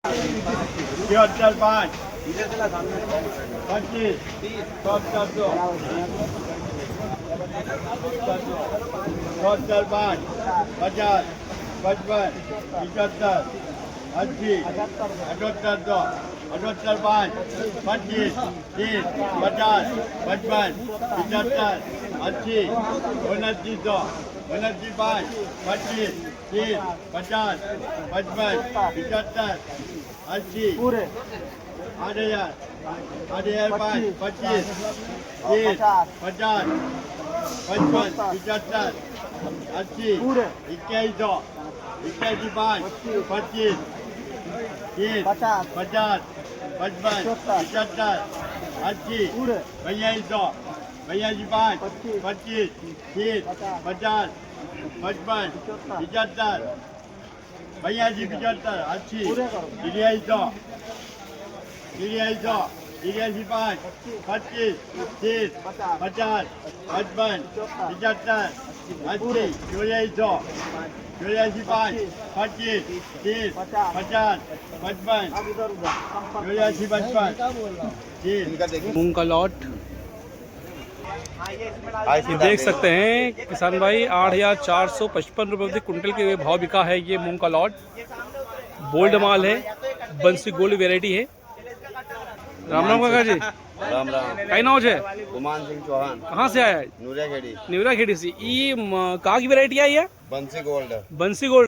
76 5 25 74 74 5 50 55 75 80 78 2 78 5 25 30 50 55 75 80 79 2 79 5 25 30 50 55 75 80 पूरे 8000 8000 5 25 30 50 55 75 80 पूरे 2100 21 5 25 30 50 50 55 75 80 पूरे 2200 22 5 25 30 50 55 75 82 75 80 पूरे करो 2300 2300 83 5 25 30 50 55 75 80 2400 84 5 25 30 50 55 अब इधर उधर संपर्क 84 55 30 मूंग का लॉट ये देख सकते हैं किसान भाई 8,455 रुपये प्रति कुंटल के भाव बिका है ये मूंग का लॉट। बोल्ड माल है, बंसी गोल्ड वेराइटी है। राम राम काका जी। राम राम। कई नाव है? गुमान सिंह चौहान। कहाँ से आया है? नूरिया खेड़ी। न्यूरा खेड़ी से। ये कहाँ की वेराइटी है? ये बंसी गोल्ड। बंसी गोल्ड।